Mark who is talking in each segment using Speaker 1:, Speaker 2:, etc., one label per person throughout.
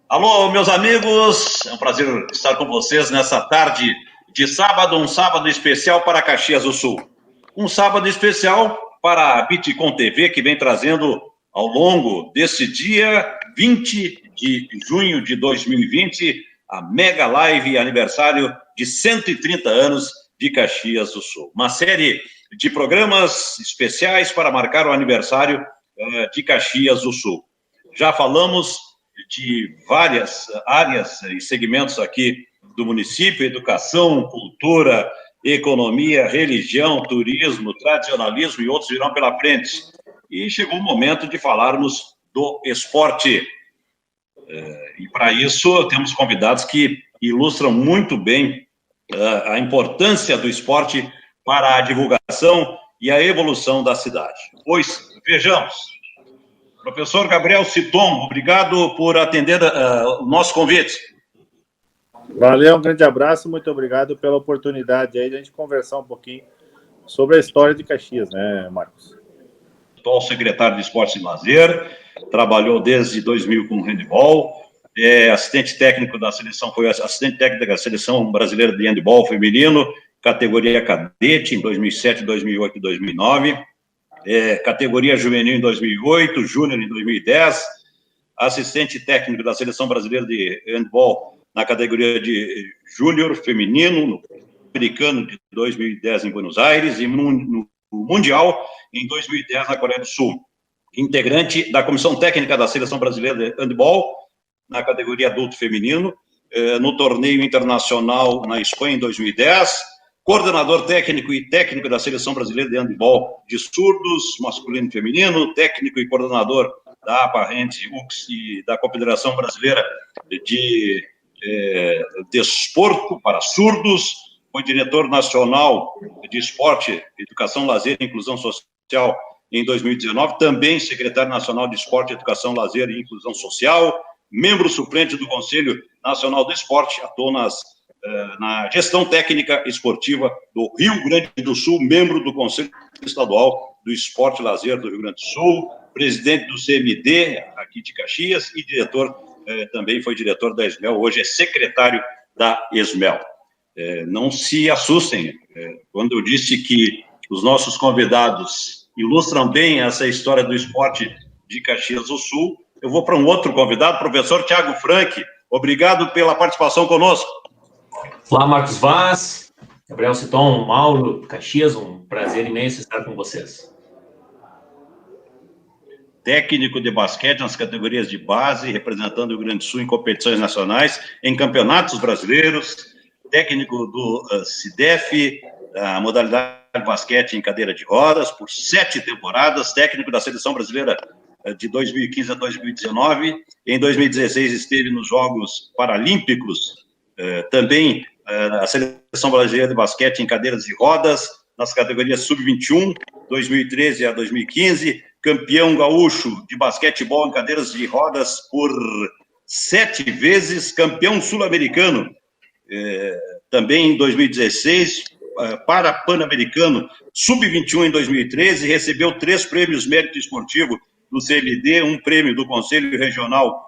Speaker 1: Alô, meus amigos, é um prazer estar com vocês nessa tarde de sábado, um sábado especial para Caxias do Sul. Um sábado especial para a Bitcom TV, que vem trazendo ao longo desse dia 20 de junho de 2020, a mega live aniversário de 130 anos de Caxias do Sul. Uma série de programas especiais para marcar o aniversário de Caxias do Sul. Já falamos de várias áreas e segmentos aqui do município: educação, cultura, economia, religião, turismo, tradicionalismo e outros virão pela frente. E chegou o momento de falarmos do esporte. E para isso temos convidados que ilustram muito bem a importância do esporte para a divulgação e a evolução da cidade. Pois, vejamos. Professor Gabriel Citon, obrigado por atender o nosso convite.
Speaker 2: Valeu, um grande abraço, muito obrigado pela oportunidade aí de a gente conversar um pouquinho sobre a história de Caxias, né, Marcos?
Speaker 1: Atual secretário de Esportes e Lazer, trabalhou desde 2000 com handebol, assistente técnico da seleção, foi assistente técnico da Seleção Brasileira de Handebol Feminino, categoria cadete em 2007, 2008 e 2009. Categoria juvenil em 2008, júnior em 2010, assistente técnico da Seleção Brasileira de Handball na categoria de júnior feminino, no americano de 2010 em Buenos Aires e no Mundial em 2010 na Coreia do Sul. Integrante da Comissão Técnica da Seleção Brasileira de Handball na categoria adulto feminino, no torneio internacional na Espanha em 2010, coordenador técnico e técnico da Seleção Brasileira de Handebol de surdos, masculino e feminino, técnico e coordenador da APA-Rende UX e da Confederação Brasileira de Desporto para Surdos, foi diretor nacional de Esporte, Educação, Lazer e Inclusão Social em 2019, também secretário nacional de Esporte, Educação, Lazer e Inclusão Social, membro suplente do Conselho Nacional do Esporte, atuou na gestão técnica esportiva do Rio Grande do Sul, membro do Conselho Estadual do Esporte e Lazer do Rio Grande do Sul, presidente do CMD, aqui de Caxias, e também foi diretor da ESMEL, hoje é secretário da ESMEL. Não se assustem, quando eu disse que os nossos convidados ilustram bem essa história do esporte de Caxias do Sul, eu vou para um outro convidado, professor Thiago Franck. Obrigado pela participação conosco.
Speaker 3: Olá, Marcos Vaz, Gabriel Citon, Mauro, Caxias, um prazer imenso estar com vocês.
Speaker 1: Técnico de basquete nas categorias de base, representando o Rio Grande do Sul em competições nacionais, em campeonatos brasileiros, técnico do CIDEF, a modalidade de basquete em cadeira de rodas, por 7 temporadas, técnico da Seleção Brasileira de 2015 a 2019, em 2016 esteve nos Jogos Paralímpicos, também a Seleção Brasileira de Basquete em cadeiras de rodas, nas categorias sub-21, 2013 a 2015, campeão gaúcho de basquetebol em cadeiras de rodas por 7 vezes, campeão sul-americano, também em 2016, para Pan-Americano, sub-21 em 2013, recebeu 3 prêmios mérito esportivo do CMD, um prêmio do Conselho Regional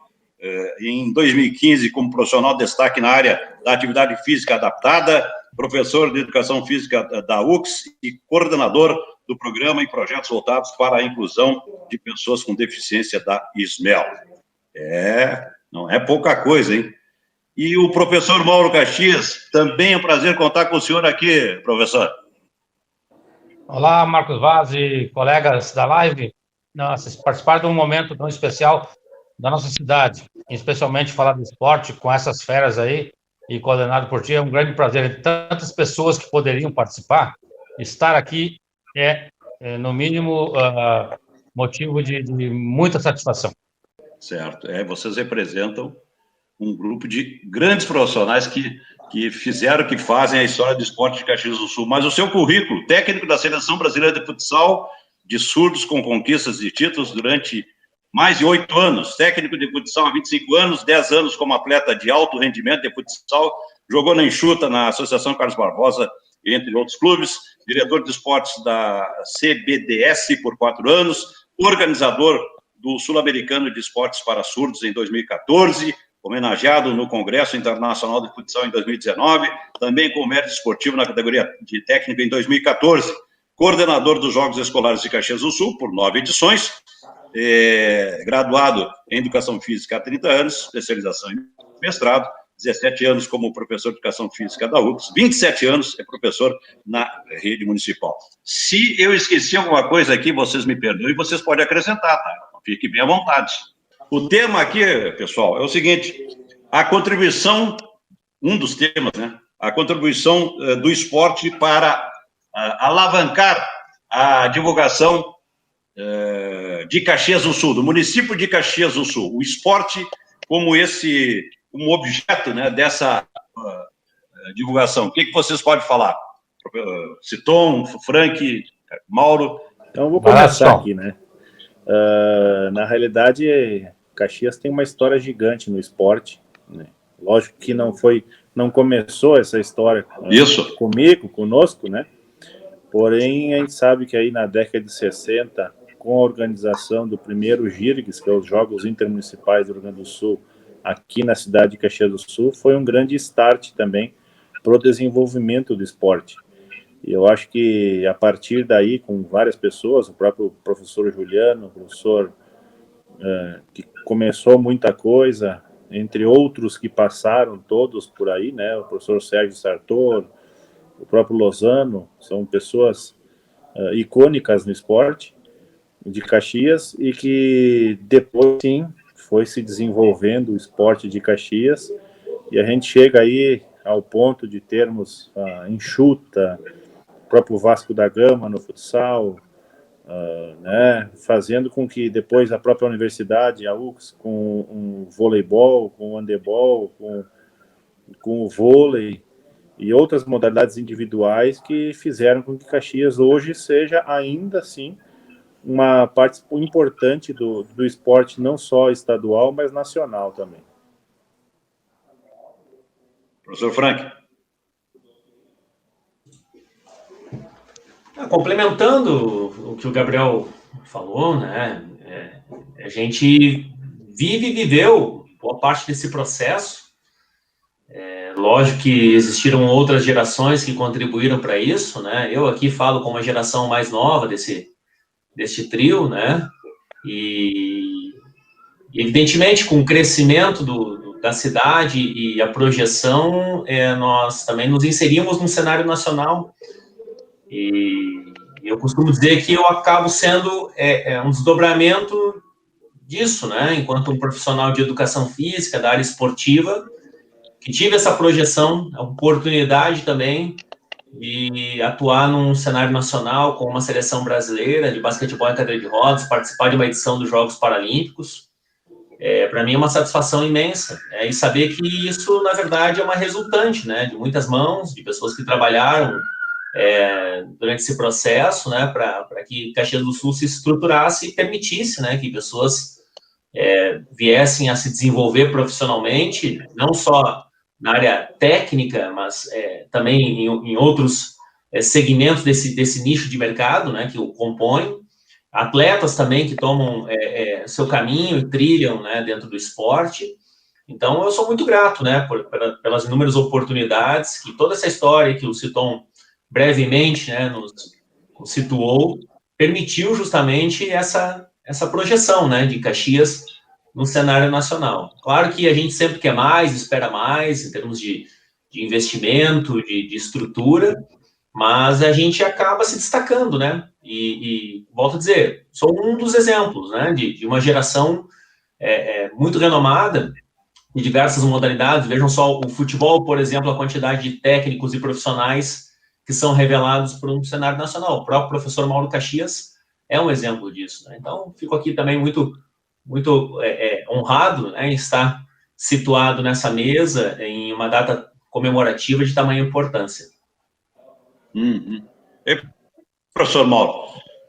Speaker 1: em 2015 como profissional de destaque na área da atividade física adaptada, professor de educação física da UX e coordenador do programa e projetos voltados para a inclusão de pessoas com deficiência da ISMEL. Não é pouca coisa, hein? E o professor Mauro Caxias, também é um prazer contar com o senhor aqui, professor.
Speaker 4: Olá, Marcos Vaz e colegas da live. Nossa, participar de um momento tão especial da nossa cidade, especialmente falar do esporte com essas feras aí e coordenado por ti, é um grande prazer. Tantas pessoas que poderiam participar, estar aqui no mínimo, motivo de muita satisfação.
Speaker 1: Certo, vocês representam um grupo de grandes profissionais que fizeram, que fazem a história do esporte de Caxias do Sul, mas o seu currículo, técnico da Seleção Brasileira de Futsal, de surdos com conquistas de títulos durante mais de 8 anos, técnico de futsal há 25 anos, 10 anos como atleta de alto rendimento de futsal, jogou na Enxuta, na Associação Carlos Barbosa, entre outros clubes, diretor de esportes da CBDS por 4 anos, organizador do Sul-Americano de Esportes para Surdos em 2014, homenageado no Congresso Internacional de Futsal em 2019, também com mérito esportivo na categoria de técnico em 2014, coordenador dos Jogos Escolares de Caxias do Sul por 9 edições, graduado em Educação Física há 30 anos, especialização em mestrado, 17 anos como professor de Educação Física da UFS, 27 anos é professor na rede municipal. Se eu esqueci alguma coisa aqui, vocês me perdoem, vocês podem acrescentar, tá? Fique bem à vontade. O tema aqui, pessoal, é o seguinte, a contribuição, um dos temas, né? A contribuição do esporte para alavancar a divulgação de Caxias do Sul, do município de Caxias do Sul. O esporte como um objeto, né, dessa divulgação. O que vocês podem falar? Citon, Frank, Mauro?
Speaker 2: Então, eu vou começar aqui, né? Na realidade, Caxias tem uma história gigante no esporte, né? Lógico que não começou essa história conosco, né? Porém, a gente sabe que aí na década de 60, com a organização do primeiro GIRGS, que é os Jogos Intermunicipais do Rio Grande do Sul, aqui na cidade de Caxias do Sul, foi um grande start também para o desenvolvimento do esporte. E eu acho que a partir daí, com várias pessoas, o próprio professor Juliano, o professor que começou muita coisa, entre outros que passaram todos por aí, né? O professor Sérgio Sartor, o próprio Lozano, são pessoas icônicas no esporte de Caxias e que depois, sim, foi se desenvolvendo o esporte de Caxias e a gente chega aí ao ponto de termos enxuta, o próprio Vasco da Gama no futsal, né, fazendo com que depois a própria universidade, a UFS, com o voleibol, com o handebol, com o vôlei e outras modalidades individuais que fizeram com que Caxias hoje seja ainda assim uma parte importante do esporte, não só estadual, mas nacional também.
Speaker 1: Professor Frank.
Speaker 3: Complementando o que o Gabriel falou, né? A gente viveu boa parte desse processo. Lógico que existiram outras gerações que contribuíram para isso, né? Eu aqui falo como a geração mais nova deste trio, né? E evidentemente, com o crescimento da cidade e a projeção, nós também nos inserimos no cenário nacional. E eu costumo dizer que eu acabo sendo um desdobramento disso, né? Enquanto um profissional de educação física, da área esportiva, que tive essa projeção, a oportunidade também de atuar num cenário nacional com uma seleção brasileira de basquetebol em cadeira de rodas, participar de uma edição dos Jogos Paralímpicos. Para mim é uma satisfação imensa, e saber que isso, na verdade, é uma resultante, né, de muitas mãos, de pessoas que trabalharam durante esse processo, né, para que Caxias do Sul se estruturasse e permitisse, né, que pessoas viessem a se desenvolver profissionalmente, não só na área técnica, mas também em outros segmentos desse nicho de mercado, né, que o compõe. Atletas também que tomam seu caminho e trilham, né, dentro do esporte. Então, eu sou muito grato, né, pelas inúmeras oportunidades que toda essa história que o Citon brevemente, né, nos situou, permitiu justamente essa projeção, né, de Caxias no cenário nacional. Claro que a gente sempre quer mais, espera mais, em termos de investimento, de estrutura, mas a gente acaba se destacando, né? E volto a dizer, sou um dos exemplos, né? De uma geração muito renomada em diversas modalidades. Vejam só o futebol, por exemplo, a quantidade de técnicos e profissionais que são revelados por um cenário nacional. O próprio professor Mauro Caxias é um exemplo disso, né? Então, fico aqui também muito honrado, né, em estar situado nessa mesa em uma data comemorativa de tamanha importância.
Speaker 1: Professor Mauro,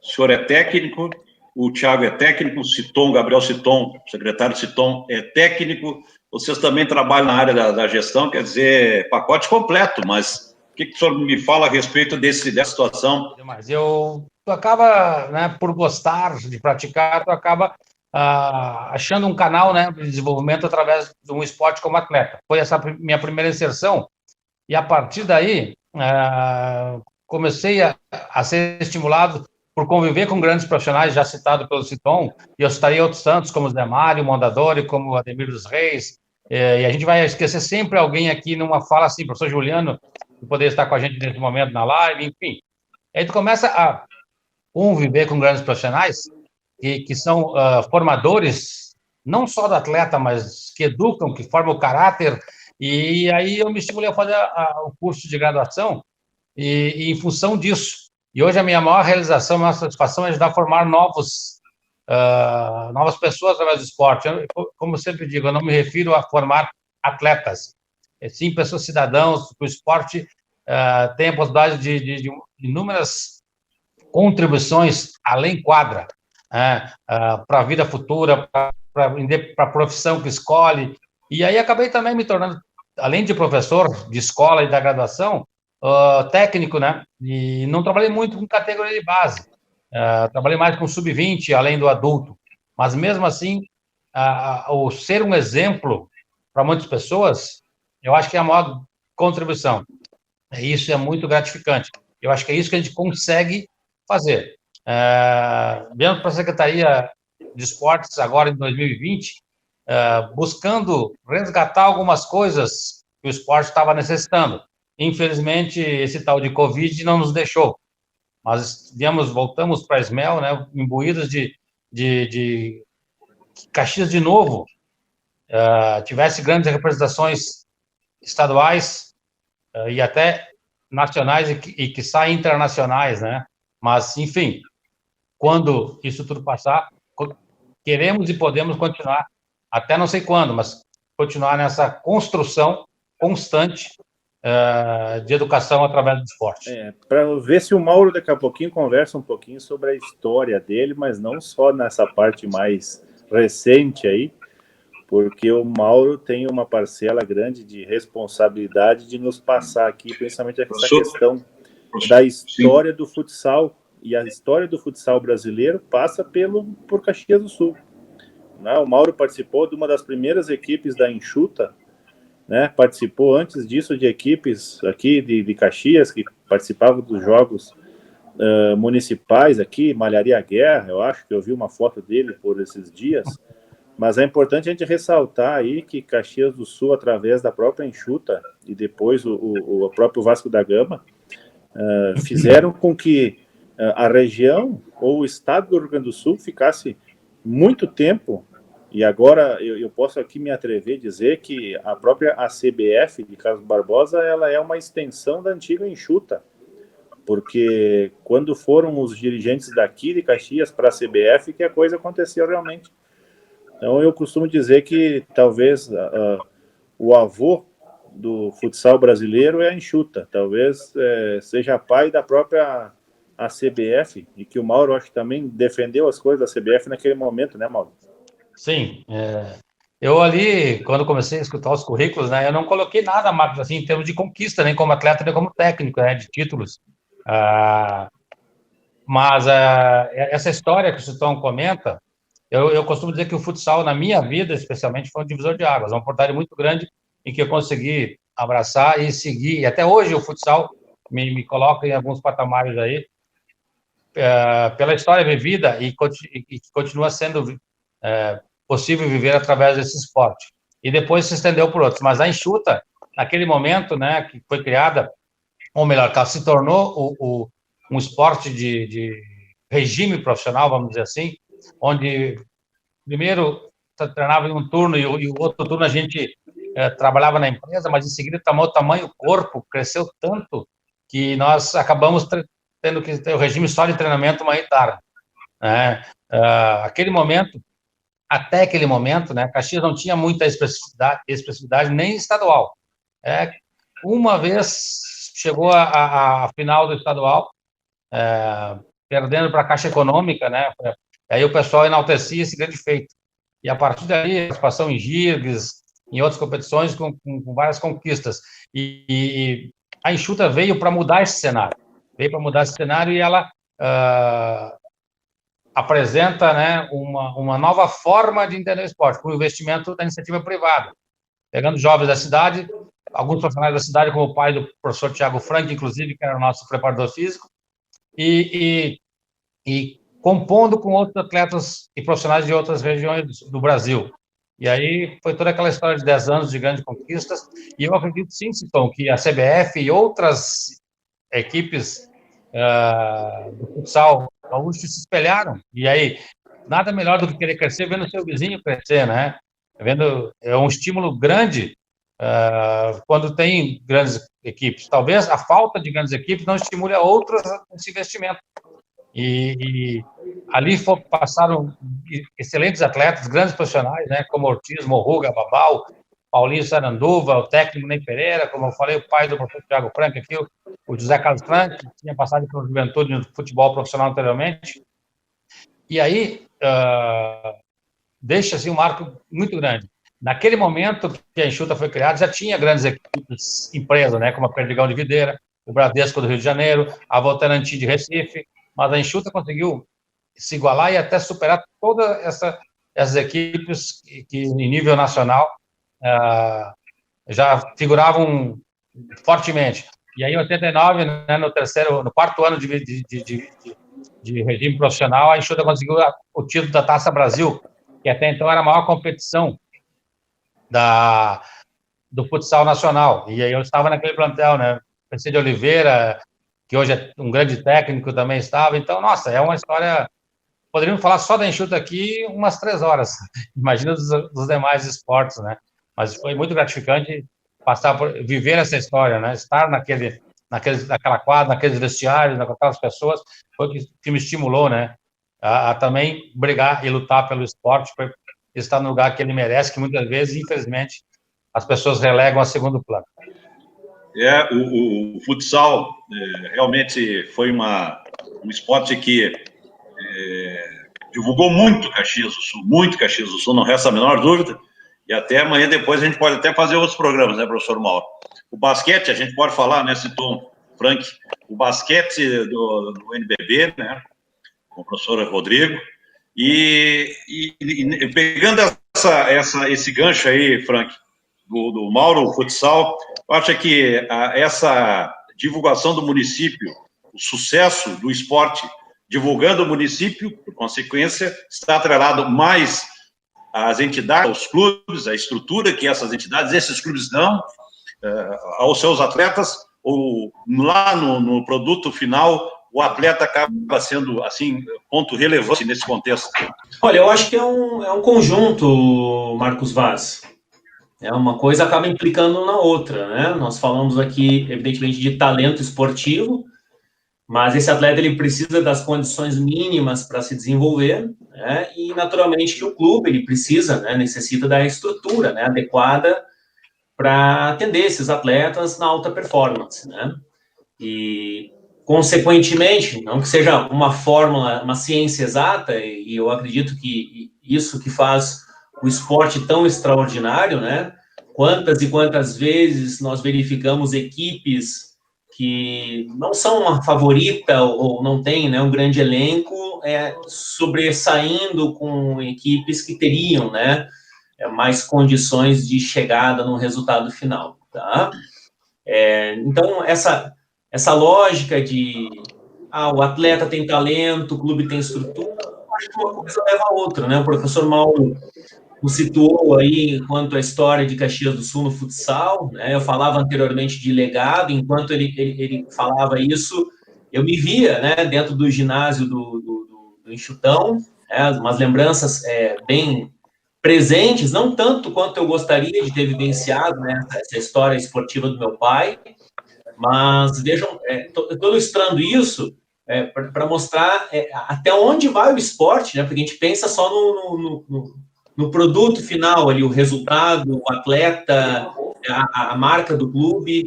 Speaker 1: o senhor é técnico, o Thiago é técnico, o Gabriel Citon, o secretário Citon é técnico, vocês também trabalham na área da gestão, quer dizer, pacote completo, mas o que o senhor me fala a respeito dessa situação?
Speaker 4: Mas tu acaba, né, por gostar de praticar, tu acaba achando um canal, né, de desenvolvimento através de um esporte como atleta. Foi essa minha primeira inserção, e a partir daí comecei a ser estimulado por conviver com grandes profissionais, já citado pelo Citon, e eu citaria outros tantos, como o Zé Mário, Mondadori, como o Ademir dos Reis, e a gente vai esquecer sempre alguém aqui numa fala assim, professor Juliano, que poderia estar com a gente nesse momento na live, enfim. Aí tu começa a conviver com grandes profissionais que são formadores, não só do atleta, mas que educam, que formam o caráter, e aí eu me estimulei a fazer o curso de graduação, e em função disso. E hoje a minha maior realização, a maior satisfação é ajudar a formar novas pessoas através do esporte. Como eu sempre digo, eu não me refiro a formar atletas, sim pessoas cidadãos, que o esporte tem a possibilidade de inúmeras contribuições além quadra, para a vida futura, para a profissão que escolhe. E aí acabei também me tornando, além de professor de escola e da graduação, técnico, né? E não trabalhei muito com categoria de base. Trabalhei mais com sub-20, além do adulto. Mas, mesmo assim, o ser um exemplo para muitas pessoas, eu acho que é a maior contribuição. Isso é muito gratificante. Eu acho que é isso que a gente consegue fazer. Vindo para a Secretaria de Esportes, agora em 2020, buscando resgatar algumas coisas que o esporte estava necessitando. Infelizmente, esse tal de Covid não nos deixou. Mas voltamos para a SMEL, né, imbuídos de Caxias de novo, tivesse grandes representações estaduais e até nacionais e quiçá internacionais, né? Mas, enfim, quando isso tudo passar, queremos e podemos continuar, até não sei quando, mas continuar nessa construção constante de educação através do esporte.
Speaker 2: Para ver se o Mauro daqui a pouquinho conversa um pouquinho sobre a história dele, mas não só nessa parte mais recente aí, porque o Mauro tem uma parcela grande de responsabilidade de nos passar aqui, principalmente essa questão da história do futsal, e a história do futsal brasileiro passa por Caxias do Sul. Né? O Mauro participou de uma das primeiras equipes da Enxuta, né? Participou antes disso de equipes aqui de Caxias, que participavam dos jogos municipais aqui, Malharia Guerra, eu acho que eu vi uma foto dele por esses dias. Mas é importante a gente ressaltar aí que Caxias do Sul, através da própria Enxuta e depois o próprio Vasco da Gama, fizeram com que a região ou o estado do Rio Grande do Sul ficasse muito tempo, e agora eu posso aqui me atrever a dizer que a própria ACBF de Carlos Barbosa, ela é uma extensão da antiga Enxuta, porque quando foram os dirigentes daqui de Caxias para a CBF que a coisa aconteceu realmente. Então, eu costumo dizer que talvez o avô do futsal brasileiro é a Enxuta, talvez seja pai da própria ACBF, e que o Mauro, acho que também defendeu as coisas da CBF naquele momento, né, Mauro?
Speaker 4: Sim. Eu ali, quando comecei a escutar os currículos, né, eu não coloquei nada, Marcos, assim, em termos de conquista, nem como atleta, nem como técnico, né, de títulos. Mas essa história que o Citão comenta, eu costumo dizer que o futsal, na minha vida, especialmente, foi um divisor de águas, uma oportunidade muito grande em que eu consegui abraçar e seguir. E até hoje o futsal me coloca em alguns patamares aí, pela história vivida e que continua sendo possível viver através desse esporte. E depois se estendeu por outros. Mas a Enxuta, naquele momento, né, que foi criada, ou melhor, que ela se tornou um esporte de regime profissional, vamos dizer assim, onde primeiro treinava em um turno e o outro turno a gente trabalhava na empresa, mas em seguida tomou o tamanho, o corpo cresceu tanto que nós acabamos tendo que ter o regime só de treinamento manhã e tarde. Né? Até aquele momento, né, Caxias não tinha muita especificidade nem estadual. Uma vez chegou a final do estadual, perdendo para a Caixa Econômica, né? Aí o pessoal enaltecia esse grande feito. E a partir daí, participação em GIRGs, em outras competições, com várias conquistas. E a Enxuta veio para mudar esse cenário. E ela apresenta, né, uma nova forma de entender o esporte, com o investimento da iniciativa privada, pegando jovens da cidade, alguns profissionais da cidade, como o pai do professor Thiago Frank, inclusive, que era o nosso preparador físico, e compondo com outros atletas e profissionais de outras regiões do Brasil. E aí foi toda aquela história de 10 anos de grandes conquistas, e eu acredito sim, Citão, que a CBF e outras equipes do futsal gaúcho se espelharam, e aí nada melhor do que querer crescer vendo o seu vizinho crescer, né? É um estímulo grande quando tem grandes equipes. Talvez a falta de grandes equipes não estimule a outras nesse investimento. E ali passaram excelentes atletas, grandes profissionais, né, como Ortiz, Morruga, Babal, Paulinho Saranduva, o técnico Ney Pereira, como eu falei, o pai do professor Thiago Frank aqui, o José Carlos Frank, que tinha passado pela juventude no futebol profissional anteriormente. E aí deixa assim, um marco muito grande. Naquele momento que a Enxuta foi criada, já tinha grandes equipes, empresas, né, como a Perdigão de Videira, o Bradesco do Rio de Janeiro, a Votorantim de Recife, mas a Enxuta conseguiu se igualar e até superar todas essas equipes que, em nível nacional, já figuravam fortemente. E aí, em 89, né, no quarto ano de regime profissional, a Enxuta conseguiu o título da Taça Brasil, que até então era a maior competição do futsal nacional. E aí eu estava naquele plantel, né? PC de Oliveira, que hoje é um grande técnico, também estava. Então, nossa, é uma história... Poderíamos falar só da Enxuta aqui umas 3 horas. Imagina dos demais esportes, né? Mas foi muito gratificante viver essa história, né? Estar naquela quadra, naqueles vestiários, com aquelas pessoas, foi o que me estimulou, né? A também brigar e lutar pelo esporte, para estar no lugar que ele merece, que muitas vezes, infelizmente, as pessoas relegam a segundo plano.
Speaker 1: O futsal realmente foi um esporte que divulgou muito Caxias do Sul, não resta a menor dúvida, e até amanhã depois a gente pode até fazer outros programas, né, professor Mauro? O basquete, a gente pode falar, né, citou Frank, o basquete do NBB, né, com o professor Rodrigo, e pegando esse gancho aí, Frank, do Mauro, o futsal, eu acho que essa divulgação do município, o sucesso do esporte, divulgando o município, por consequência, está atrelado mais às entidades, aos clubes, à estrutura que esses clubes dão aos seus atletas, ou lá no produto final, o atleta acaba sendo, assim, ponto relevante nesse contexto.
Speaker 3: Olha, eu acho que é um conjunto, Marcos Vaz. Uma coisa acaba implicando na outra, né? Nós falamos aqui, evidentemente, de talento esportivo, mas esse atleta ele precisa das condições mínimas para se desenvolver, né? E naturalmente que o clube ele precisa, né, necessita da estrutura, né, adequada para atender esses atletas na alta performance, né? E consequentemente, não que seja uma fórmula, uma ciência exata, e eu acredito que isso que faz o esporte tão extraordinário, né? Quantas e quantas vezes nós verificamos equipes que não são uma favorita ou não tem, né, um grande elenco, sobressaindo com equipes que teriam, né, mais condições de chegada no resultado final, tá? Então, essa lógica de o atleta tem talento, o clube tem estrutura, acho que uma coisa leva a outra, né? O professor Mauro o situou aí quanto à história de Caxias do Sul no futsal, né? Eu falava anteriormente de legado, enquanto ele falava isso, eu me via, né, dentro do ginásio do Enxutão, umas lembranças bem presentes, não tanto quanto eu gostaria de ter vivenciado, né, essa história esportiva do meu pai, mas vejam, eu estou ilustrando isso para mostrar até onde vai o esporte, né? Porque a gente pensa só no produto final ali, o resultado, o atleta, a marca do clube,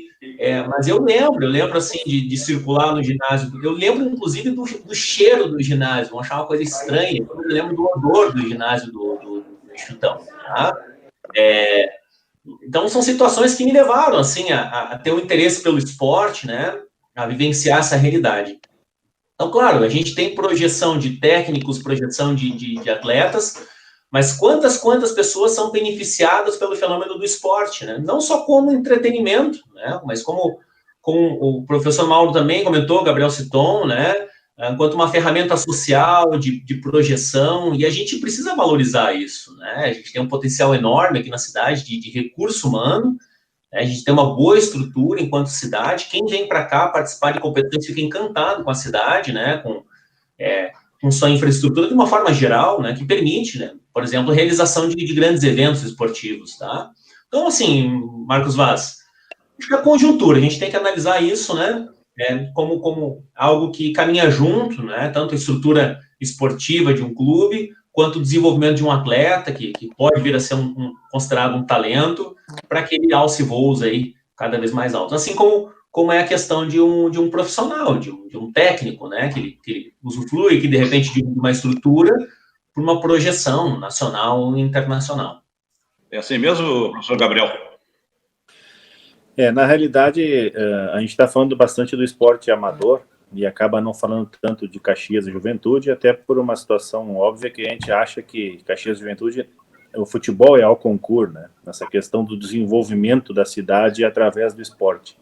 Speaker 3: mas eu lembro assim de circular no ginásio, eu lembro inclusive do cheiro do ginásio, eu achava uma coisa estranha, eu lembro do odor do ginásio do Enxutão, tá? Então, são situações que me levaram, assim, a ter um interesse pelo esporte, né, a vivenciar essa realidade. Então, claro, a gente tem projeção de técnicos, projeção de atletas, mas quantas pessoas são beneficiadas pelo fenômeno do esporte, né? Não só como entretenimento, né? Mas como o professor Mauro também comentou, Gabriel Citon, né? Enquanto uma ferramenta social de projeção, e a gente precisa valorizar isso, né? A gente tem um potencial enorme aqui na cidade de recurso humano, né? A gente tem uma boa estrutura enquanto cidade. Quem vem para cá participar de competições fica encantado com a cidade, né? Com sua infraestrutura de uma forma geral, né? Que permite, né? Por exemplo, a realização de grandes eventos esportivos, tá? Então, assim, Marcos Vaz, acho que a conjuntura, a gente tem que analisar isso, né? Como algo que caminha junto, né? Tanto a estrutura esportiva de um clube, quanto o desenvolvimento de um atleta, que pode vir a ser considerado um talento, para que ele alce voos aí cada vez mais altos. Assim como é a questão de um profissional, de um técnico, né? Que ele usufrui, que de repente de uma estrutura para uma projeção nacional e internacional.
Speaker 1: É assim mesmo, professor Gabriel?
Speaker 2: Na realidade, a gente está falando bastante do esporte amador e acaba não falando tanto de Caxias e Juventude, até por uma situação óbvia que a gente acha que Caxias e Juventude, o futebol é ao concurso, né? Nessa questão do desenvolvimento da cidade através do esporte.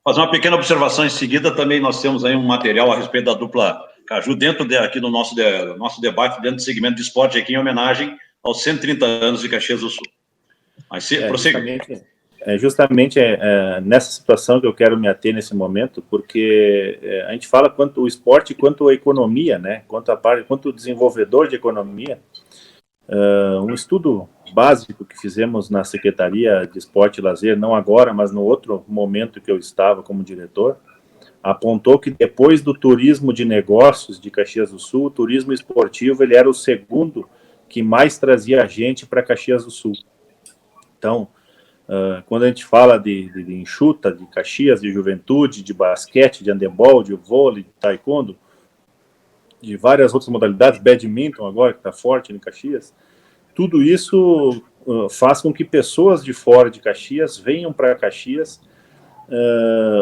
Speaker 1: Fazer uma pequena observação em seguida, também nós temos aí um material a respeito da dupla Caju, dentro aqui do nosso debate, dentro do segmento de esporte, aqui em homenagem aos 130 anos de Caxias do Sul. Mas prossiga.
Speaker 2: Justamente nessa situação que eu quero me ater nesse momento, porque a gente fala quanto o esporte, quanto a economia, né? Quanto o desenvolvedor de economia. Um estudo básico que fizemos na Secretaria de Esporte e Lazer, não agora, mas no outro momento que eu estava como diretor, apontou que depois do turismo de negócios de Caxias do Sul, o turismo esportivo ele era o segundo que mais trazia gente para Caxias do Sul. Então, quando a gente fala de enxuta, de Caxias, de Juventude, de basquete, de handebol, de vôlei, de taekwondo, de várias outras modalidades, badminton agora, que está forte em Caxias, tudo isso faz com que pessoas de fora de Caxias venham para Caxias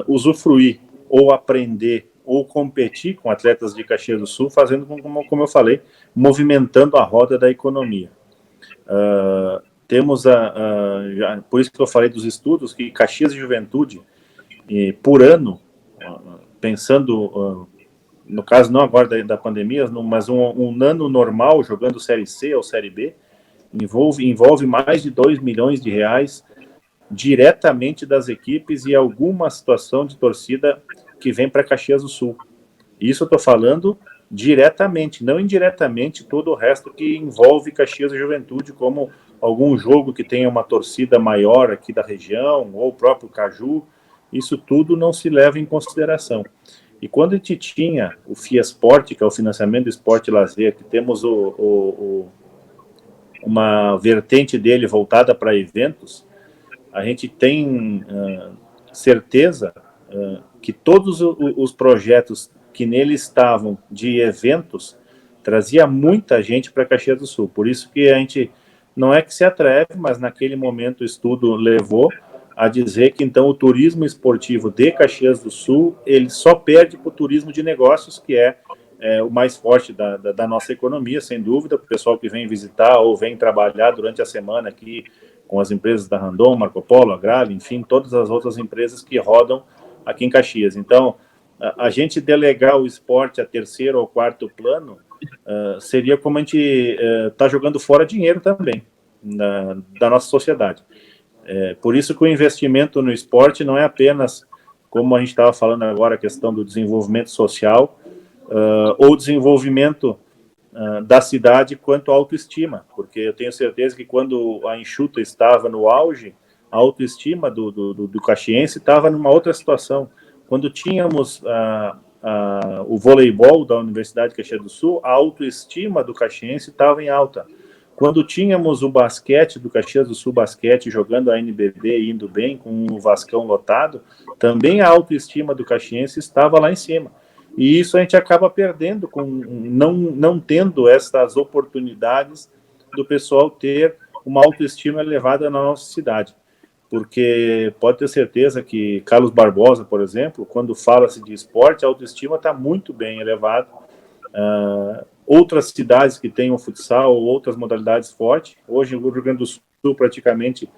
Speaker 2: usufruir, ou aprender, ou competir com atletas de Caxias do Sul, fazendo, como eu falei, movimentando a roda da economia. Temos, por isso que eu falei dos estudos, que Caxias e Juventude, por ano, pensando, no caso não agora da pandemia, mas um ano normal, jogando Série C ou Série B, envolve mais de 2 milhões de reais diretamente das equipes e alguma situação de torcida que vem para Caxias do Sul. Isso eu estou falando diretamente, não indiretamente, todo o resto que envolve Caxias e Juventude, como algum jogo que tenha uma torcida maior aqui da região, ou o próprio Caju, isso tudo não se leva em consideração. E quando a gente tinha o FIESPORT, que é o financiamento do esporte e lazer, que temos uma vertente dele voltada para eventos, a gente tem certeza que todos os projetos que nele estavam de eventos trazia muita gente para Caxias do Sul. Por isso que a gente não é que se atreve, mas naquele momento o estudo levou a dizer que então o turismo esportivo de Caxias do Sul ele só perde para o turismo de negócios, que é o mais forte da nossa economia, sem dúvida, para o pessoal que vem visitar ou vem trabalhar durante a semana aqui com as empresas da Randon, Marco Polo, Agrale, enfim, todas as outras empresas que rodam aqui em Caxias. Então, a gente delegar o esporte a terceiro ou quarto plano seria como a gente está jogando fora dinheiro também da nossa sociedade. Por isso que o investimento no esporte não é apenas, como a gente estava falando agora, a questão do desenvolvimento social ou desenvolvimento da cidade quanto à autoestima, porque eu tenho certeza que quando a enxuta estava no auge, a autoestima do caxiense estava numa outra situação. Quando tínhamos o voleibol da Universidade de Caxias do Sul, a autoestima do caxiense estava em alta. Quando tínhamos o basquete do Caxias do Sul Basquete jogando a NBB e indo bem, com o Vascão lotado, também a autoestima do caxiense estava lá em cima. E isso a gente acaba perdendo, não tendo essas oportunidades do pessoal ter uma autoestima elevada na nossa cidade. porque pode ter certeza que Carlos Barbosa, por exemplo, quando fala-se de esporte, a autoestima está muito bem elevada. Outras cidades que tenham futsal ou outras modalidades fortes, hoje o Rio Grande do Sul praticamente,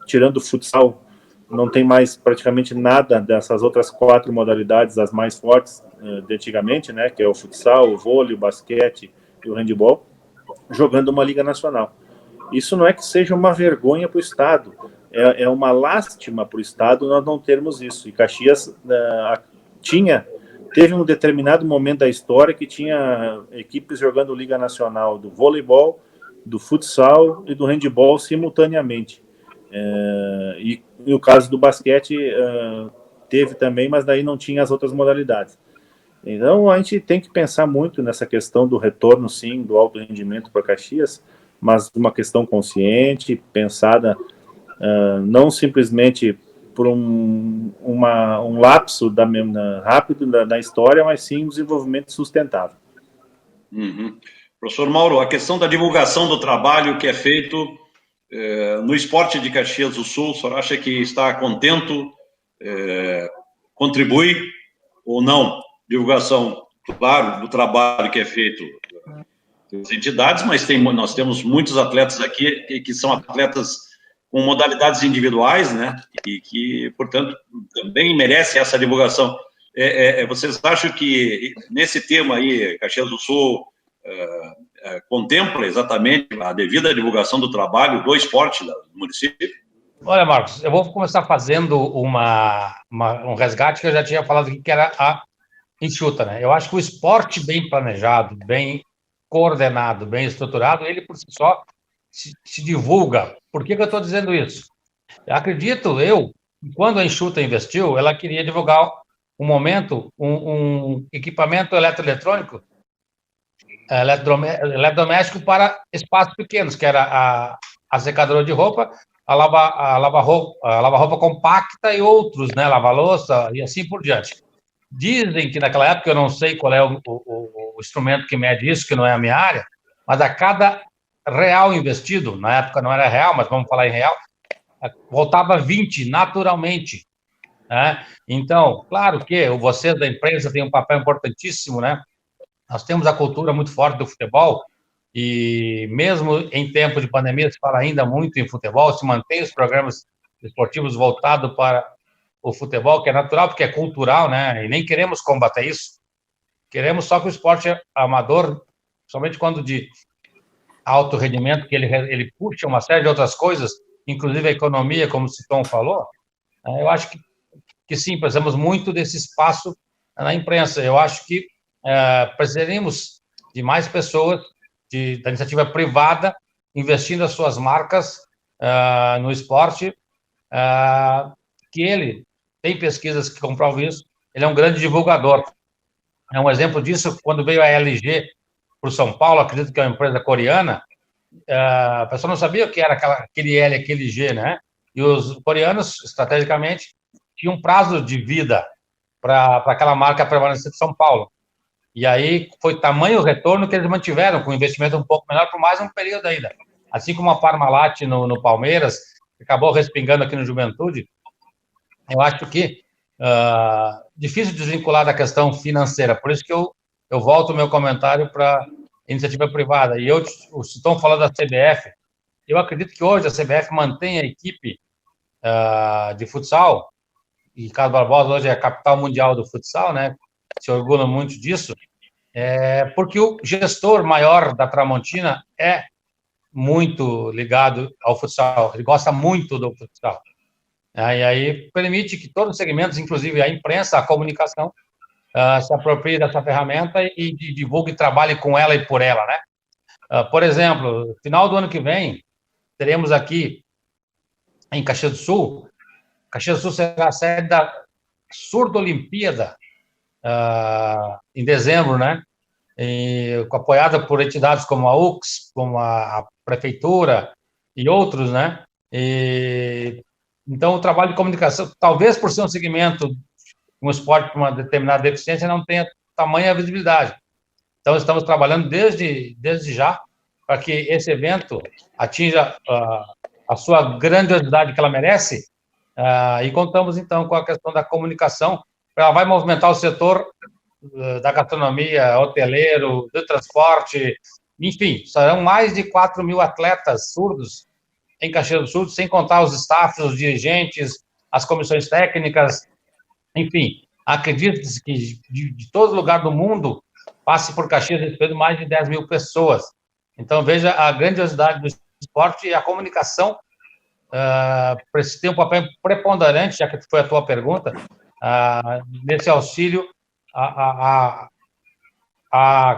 Speaker 2: tirando o futsal, não tem mais praticamente nada dessas outras 4 modalidades, as mais fortes de antigamente, né, que é o futsal, o vôlei, o basquete e o handebol, jogando uma liga nacional. Isso não é que seja uma vergonha para o Estado, é uma lástima para o Estado nós não termos isso. E Caxias teve um determinado momento da história que tinha equipes jogando liga nacional do voleibol, do futsal e do handebol simultaneamente. E o caso do basquete teve também, mas daí não tinha as outras modalidades. Então a gente tem que pensar muito nessa questão do retorno, sim, do alto rendimento para Caxias, mas uma questão consciente, pensada, não simplesmente por um lapso rápido da história, mas sim um desenvolvimento sustentável.
Speaker 1: Uhum. Professor Mauro, a questão da divulgação do trabalho que é feito no esporte de Caxias do Sul, o senhor acha que está contento, contribui ou não? Divulgação, claro, do trabalho que é feito pelas entidades, mas nós temos muitos atletas aqui que são atletas com modalidades individuais, né, e que, portanto, também merecem essa divulgação. Vocês acham que nesse tema aí, Caxias do Sul contempla exatamente a devida divulgação do trabalho do esporte do município?
Speaker 4: Olha, Marcos, eu vou começar fazendo um resgate que eu já tinha falado aqui, que era a enxuta, né? Eu acho que o esporte bem planejado, bem coordenado, bem estruturado, ele por si só se divulga. Por que eu estou dizendo isso? Eu acredito, que quando a enxuta investiu, ela queria divulgar um equipamento eletroeletrônico, eletrodoméstico para espaços pequenos, que era a secadora de roupa, a lava-roupa compacta e outros, né, lava-louça e assim por diante. Dizem que naquela época, eu não sei qual é o instrumento que mede isso, que não é a minha área, mas a cada real investido, na época não era real, mas vamos falar em real, voltava 20 naturalmente, né? Então, claro que vocês da imprensa têm um papel importantíssimo, né? Nós temos a cultura muito forte do futebol e mesmo em tempo de pandemia se fala ainda muito em futebol, se mantém os programas esportivos voltados para o futebol, que é natural, porque é cultural, né? E nem queremos combater isso. Queremos só que o esporte amador, somente quando de alto rendimento, que ele puxa uma série de outras coisas, inclusive a economia, como o Citon falou, eu acho que sim, precisamos muito desse espaço na imprensa. Eu acho que precisaríamos de mais pessoas da iniciativa privada investindo as suas marcas no esporte, que ele tem pesquisas que comprovam isso, ele é um grande divulgador. É um exemplo disso, quando veio a LG para o São Paulo, acredito que é uma empresa coreana, a pessoa não sabia o que era aquele L, aquele G, né? E os coreanos, estrategicamente, tinham um prazo de vida para aquela marca permanecer de São Paulo. E aí foi tamanho o retorno que eles mantiveram, com um investimento um pouco menor, por mais um período ainda. Assim como a Parmalat no Palmeiras, que acabou respingando aqui no Juventude, eu acho que difícil desvincular da questão financeira. Por isso que eu volto o meu comentário para iniciativa privada. E o Citon falou da CBF. Eu acredito que hoje a CBF mantém a equipe de futsal, e Carlos Barbosa hoje é a capital mundial do futsal, né? Se orgulha muito disso, porque o gestor maior da Tramontina é muito ligado ao futsal, ele gosta muito do futsal. E aí permite que todos os segmentos, inclusive a imprensa, a comunicação, se aproprie dessa ferramenta e divulgue e trabalhe com ela e por ela, né? Por exemplo, no final do ano que vem, teremos aqui em Caxias do Sul será a sede da Surdo-Olimpíada, em dezembro, né? Apoiada por entidades como a UX, como a Prefeitura e outros, né? Então, o trabalho de comunicação, talvez por ser um segmento, um esporte com uma determinada deficiência, não tenha tamanha visibilidade. Então, estamos trabalhando desde já para que esse evento atinja a sua grandiosidade que ela merece, e contamos, então, com a questão da comunicação, ela vai movimentar o setor da gastronomia, hoteleiro, do transporte, enfim, serão mais de 4 mil atletas surdos em Caxias do Sul, sem contar os staffs, os dirigentes, as comissões técnicas, enfim, acredito-se que de todo lugar do mundo passe por Caxias respeito mais de 10 mil pessoas. Então, veja a grandiosidade do esporte e a comunicação tem um papel preponderante, já que foi a tua pergunta, nesse auxílio a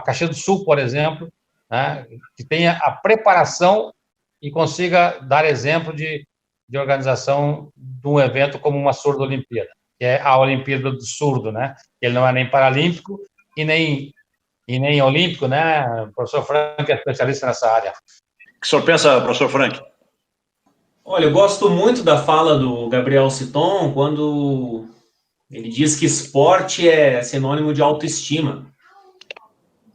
Speaker 4: Caxias do Sul, por exemplo, né, que tenha a preparação e consiga dar exemplo de organização de um evento como uma surdo-olimpíada, que é a Olimpíada do Surdo, né? Ele não é nem paralímpico e nem olímpico, né? O professor Frank é especialista nessa área.
Speaker 1: O que o senhor pensa, professor Frank?
Speaker 3: Olha, eu gosto muito da fala do Gabriel Citon, quando ele diz que esporte é sinônimo de autoestima.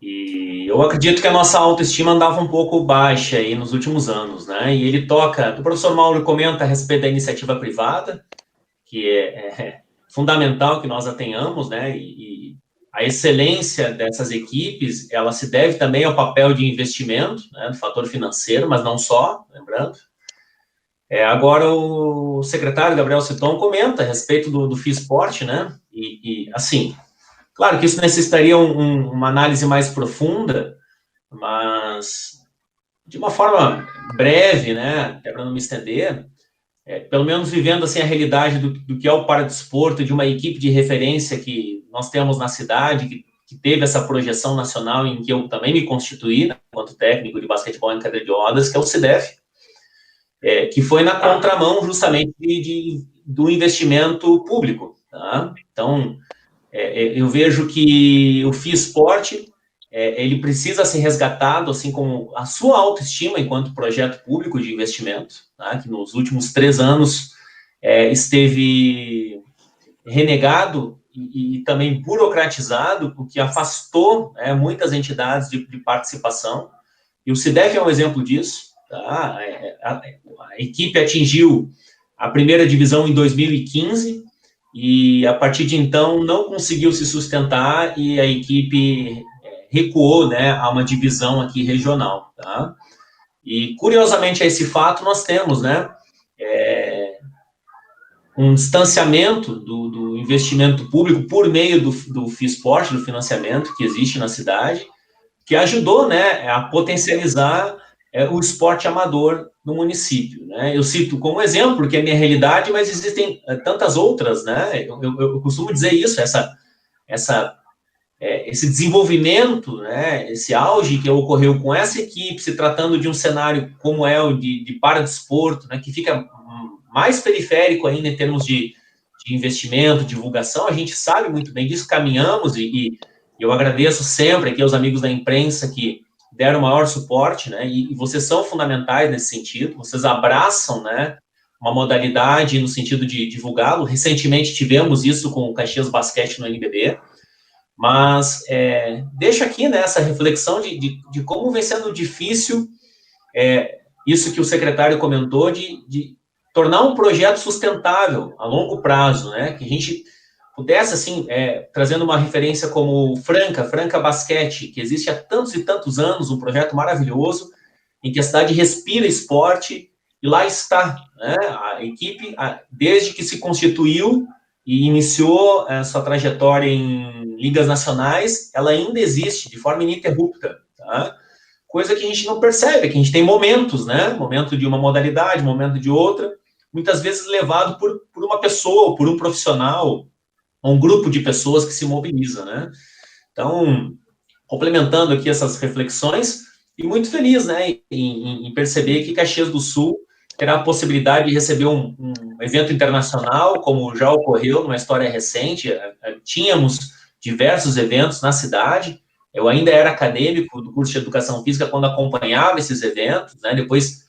Speaker 3: E eu acredito que a nossa autoestima andava um pouco baixa aí nos últimos anos, né? E ele toca, o professor Mauro comenta a respeito da iniciativa privada, que é fundamental que nós a tenhamos, né? E a excelência dessas equipes, ela se deve também ao papel de investimento, né? Do fator financeiro, mas não só, lembrando. Agora o secretário Gabriel Citon comenta a respeito do FIESPORT, né? E assim, claro que isso necessitaria uma análise mais profunda, mas de uma forma breve, né, até para não me estender, pelo menos vivendo assim a realidade do que é o paradesporto, de uma equipe de referência que nós temos na cidade, que teve essa projeção nacional em que eu também me constituí, né, enquanto técnico de basquetebol em cadeira de rodas, que é o CIDEF, que foi na contramão justamente do investimento público. Tá? Então, eu vejo que o FIESPORT, ele precisa ser resgatado, assim como a sua autoestima enquanto projeto público de investimento, tá? Que nos últimos 3 anos esteve renegado e também burocratizado, o que afastou muitas entidades de participação, e o CIDEF é um exemplo disso. Tá? A equipe atingiu a primeira divisão em 2015, e a partir de então não conseguiu se sustentar e a equipe recuou, né, a uma divisão aqui regional, tá? E curiosamente a esse fato nós temos, né, um distanciamento do investimento público por meio do FIESPORT, do financiamento que existe na cidade, que ajudou, né, a potencializar o esporte amador no município, né? Eu cito como exemplo, porque é minha realidade, mas existem tantas outras, né? Eu costumo dizer isso, esse desenvolvimento, né, esse auge que ocorreu com essa equipe, se tratando de um cenário como é o de paradesporto, né, que fica mais periférico ainda em termos de investimento, divulgação, a gente sabe muito bem disso, caminhamos, e eu agradeço sempre aqui aos amigos da imprensa que deram maior suporte, né, e vocês são fundamentais nesse sentido, vocês abraçam, né, uma modalidade no sentido de divulgá-lo. Recentemente tivemos isso com o Caxias Basquete no NBB, mas deixa aqui, né, essa reflexão de como vem sendo difícil isso que o secretário comentou, de tornar um projeto sustentável a longo prazo, né, que a gente pudesse, assim, trazendo uma referência como Franca Basquete, que existe há tantos e tantos anos, um projeto maravilhoso, em que a cidade respira esporte, e lá está, né, a equipe, desde que se constituiu e iniciou sua trajetória em ligas nacionais, ela ainda existe de forma ininterrupta, tá? Coisa que a gente não percebe, que a gente tem momentos, né, momento de uma modalidade, momento de outra, muitas vezes levado por uma pessoa, por um profissional, um grupo de pessoas que se mobiliza, né? Então, complementando aqui essas reflexões, e muito feliz, né, em perceber que Caxias do Sul terá a possibilidade de receber um evento internacional, como já ocorreu numa história recente. Tínhamos diversos eventos na cidade, eu ainda era acadêmico do curso de Educação Física quando acompanhava esses eventos, né, depois,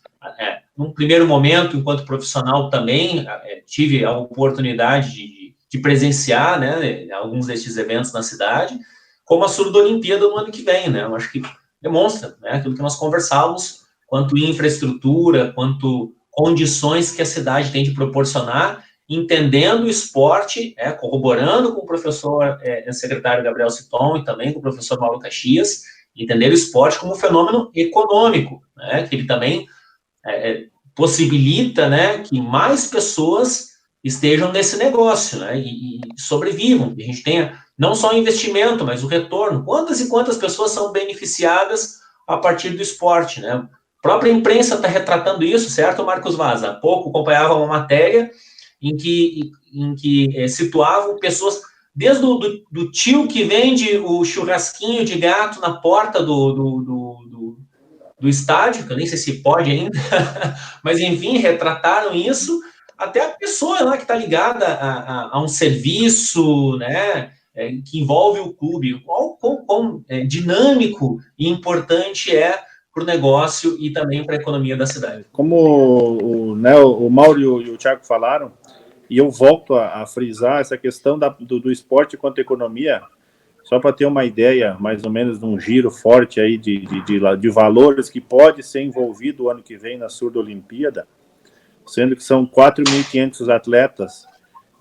Speaker 3: num primeiro momento, enquanto profissional também, tive a oportunidade de presenciar, né, alguns destes eventos na cidade, como a Surdo-Olimpíada no ano que vem, né, eu acho que demonstra, né, aquilo que nós conversávamos, quanto infraestrutura, quanto condições que a cidade tem de proporcionar, entendendo o esporte, corroborando com o professor secretário Gabriel Citon e também com o professor Mauro Caxias, entender o esporte como um fenômeno econômico, né, que ele também possibilita, né, que mais pessoas estejam nesse negócio, né, e sobrevivam, que a gente tenha não só o investimento, mas o retorno. Quantas e quantas pessoas são beneficiadas a partir do esporte, né? A própria imprensa está retratando isso, certo, Marcos Vaz? Há pouco acompanhava uma matéria em que situavam pessoas, desde do tio que vende o churrasquinho de gato na porta do estádio, que eu nem sei se pode ainda, mas enfim, retrataram isso, até a pessoa lá que está ligada a um serviço, né, que envolve o clube, quão dinâmico e importante para o negócio e também para a economia da cidade.
Speaker 2: Como o Mauro e o Thiago falaram, e eu volto a frisar essa questão do esporte quanto à economia, só para ter uma ideia, mais ou menos, de um giro forte aí de valores que pode ser envolvido o ano que vem na Surdo Olimpíada, sendo que são 4.500 atletas,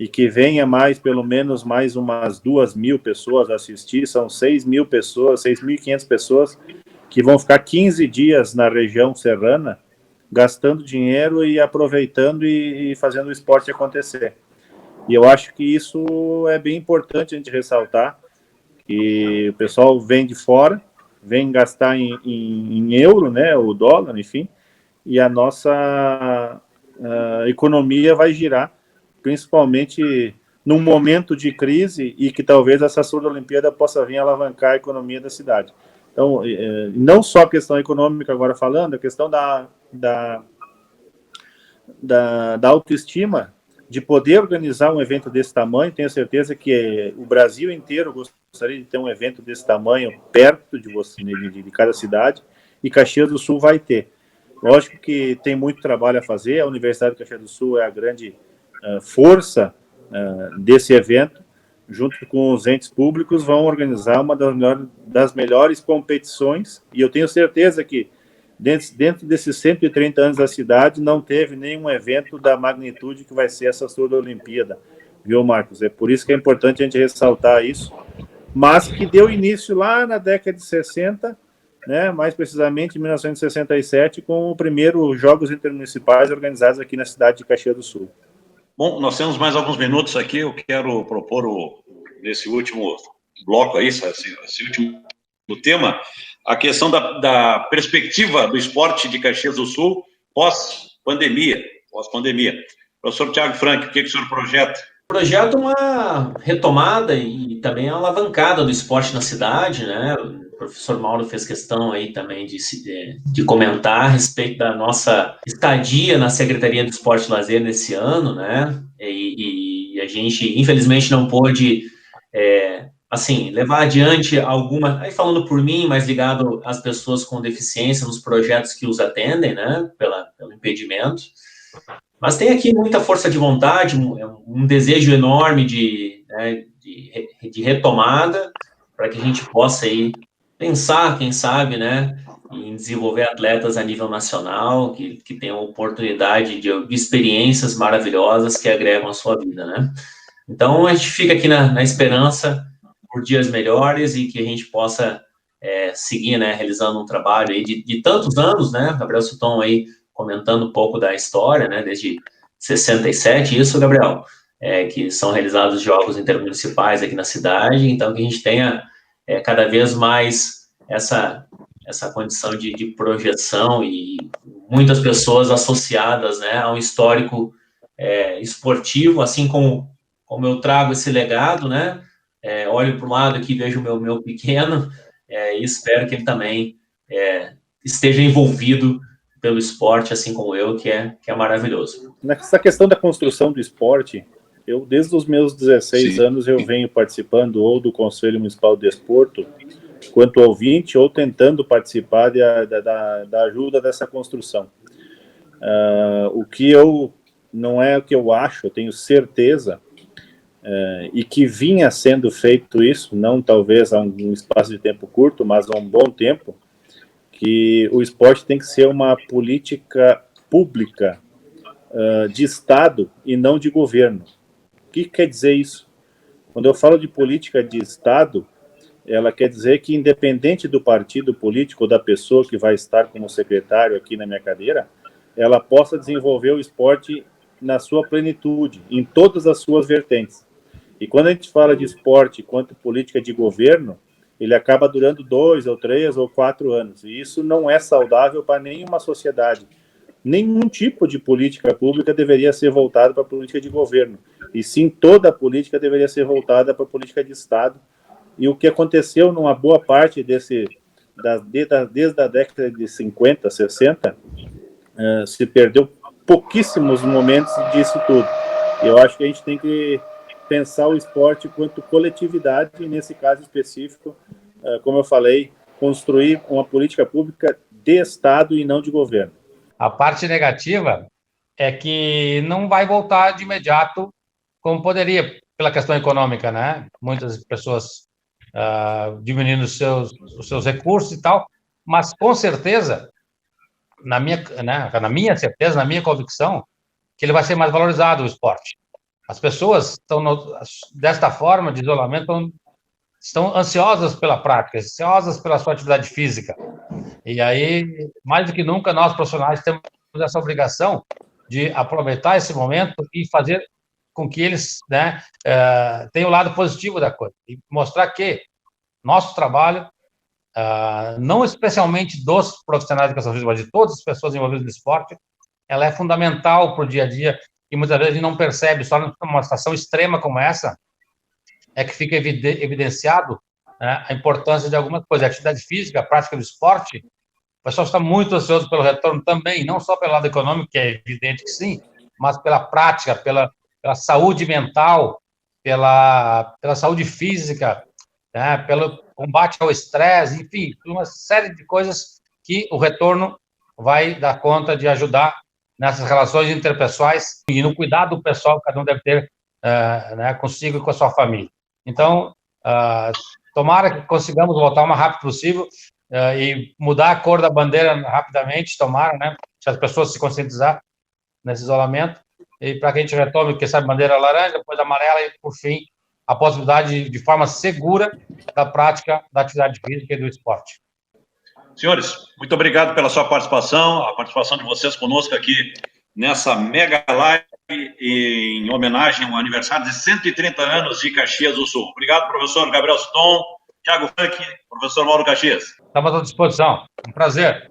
Speaker 2: e que venha pelo menos mais umas 2.000 pessoas assistir, são 6.000 pessoas, 6.500 pessoas, que vão ficar 15 dias na região serrana, gastando dinheiro e aproveitando e fazendo o esporte acontecer. E eu acho que isso é bem importante a gente ressaltar, que o pessoal vem de fora, vem gastar em euro, né, o dólar, enfim, e a nossa economia vai girar, principalmente num momento de crise, e que talvez essa Surdo Olimpíada possa vir alavancar a economia da cidade. Então, não só a questão econômica agora falando, a questão da autoestima, de poder organizar um evento desse tamanho. Tenho certeza que o Brasil inteiro gostaria de ter um evento desse tamanho perto de você, de cada cidade, e Caxias do Sul vai ter. Lógico que tem muito trabalho a fazer, a Universidade de Caxias do Sul é a grande força desse evento, junto com os entes públicos, vão organizar uma das melhores competições, e eu tenho certeza que dentro desses 130 anos da cidade, não teve nenhum evento da magnitude que vai ser essa Surdo Olimpíada, viu, Marcos? É por isso que é importante a gente ressaltar isso, mas que deu início lá na década de 60, né, mais precisamente em 1967, com o primeiro Jogos Intermunicipais organizados aqui na cidade de Caxias do Sul.
Speaker 1: Bom, nós temos mais alguns minutos aqui, eu quero propor nesse último bloco aí, esse último tema, a questão da perspectiva do esporte de Caxias do Sul pós-pandemia. Professor Thiago Frank, o que o senhor projeta?
Speaker 3: Projeto uma retomada e também a alavancada do esporte na cidade, né? O professor Mauro fez questão aí também de comentar a respeito da nossa estadia na Secretaria do Esporte e Lazer nesse ano, né? E a gente, infelizmente, não pôde, levar adiante alguma, aí falando por mim, mas ligado às pessoas com deficiência nos projetos que os atendem, né? Pelo impedimento. Mas tem aqui muita força de vontade, um desejo enorme de retomada, para que a gente possa aí pensar, quem sabe, né, em desenvolver atletas a nível nacional, que tenham oportunidade de experiências maravilhosas que agregam a sua vida, né. Então, a gente fica aqui na esperança por dias melhores e que a gente possa seguir, né, realizando um trabalho aí de tantos anos, né, Gabriel Citon aí, comentando um pouco da história, né, desde 67, isso, Gabriel, que são realizados jogos intermunicipais aqui na cidade, então que a gente tenha cada vez mais essa condição de projeção e muitas pessoas associadas, né, a um histórico esportivo, assim como eu trago esse legado, né, olho para o lado aqui, vejo o meu pequeno, e espero que ele também esteja envolvido pelo esporte, assim como eu, que é maravilhoso.
Speaker 2: Nessa questão da construção do esporte, eu, desde os meus 16 anos, eu venho participando ou do Conselho Municipal de Desporto, quanto ouvinte, ou tentando participar da ajuda dessa construção. O que não é o que eu acho, eu tenho certeza, e que vinha sendo feito isso, não talvez a um espaço de tempo curto, mas a um bom tempo, que o esporte tem que ser uma política pública de Estado e não de governo. O que quer dizer isso? Quando eu falo de política de Estado, ela quer dizer que, independente do partido político ou da pessoa que vai estar como secretário aqui na minha cadeira, ela possa desenvolver o esporte na sua plenitude, em todas as suas vertentes. E quando a gente fala de esporte quanto política de governo, ele acaba durando 2 ou 3 ou 4 anos. E isso não é saudável para nenhuma sociedade. Nenhum tipo de política pública deveria ser voltada para a política de governo. E sim, toda a política deveria ser voltada para a política de Estado. E o que aconteceu numa boa parte desde a década de 50, 60, se perdeu pouquíssimos momentos disso tudo. E eu acho que a gente tem que pensar o esporte quanto coletividade, e nesse caso específico, como eu falei, construir uma política pública de Estado e não de governo.
Speaker 4: A parte negativa é que não vai voltar de imediato como poderia, pela questão econômica, né? Muitas pessoas diminuindo os seus recursos e tal, mas com certeza, na minha convicção, que ele vai ser mais valorizado, o esporte. As pessoas estão, desta forma de isolamento, estão ansiosas pela prática, ansiosas pela sua atividade física. E aí, mais do que nunca, nós profissionais temos essa obrigação de aproveitar esse momento e fazer com que eles, né, tenham o lado positivo da coisa. E mostrar que nosso trabalho, não especialmente dos profissionais de educação física, mas de todas as pessoas envolvidas no esporte, ela é fundamental para o dia a dia, e muitas vezes a gente não percebe, só numa situação extrema como essa, é que fica evidenciado, né, a importância de alguma coisa. A atividade física, a prática do esporte, o pessoal está muito ansioso pelo retorno também, não só pelo lado econômico, que é evidente que sim, mas pela prática, pela saúde mental, pela saúde física, né, pelo combate ao estresse, enfim, uma série de coisas que o retorno vai dar conta de ajudar nessas relações interpessoais e no cuidado pessoal que cada um deve ter, né, consigo e com a sua família. Então, tomara que consigamos voltar o mais rápido possível e mudar a cor da bandeira rapidamente, tomara, né, se as pessoas se conscientizar nesse isolamento, e para que a gente retome, quem sabe, bandeira laranja, depois amarela e, por fim, a possibilidade de forma segura da prática da atividade física e do esporte.
Speaker 1: Senhores, muito obrigado pela sua participação, a participação de vocês conosco aqui nessa mega live em homenagem ao aniversário de 130 anos de Caxias do Sul. Obrigado, professor Gabriel Sitton, Thiago Frank, professor Mauro Caxias.
Speaker 4: Estamos à disposição. Um prazer.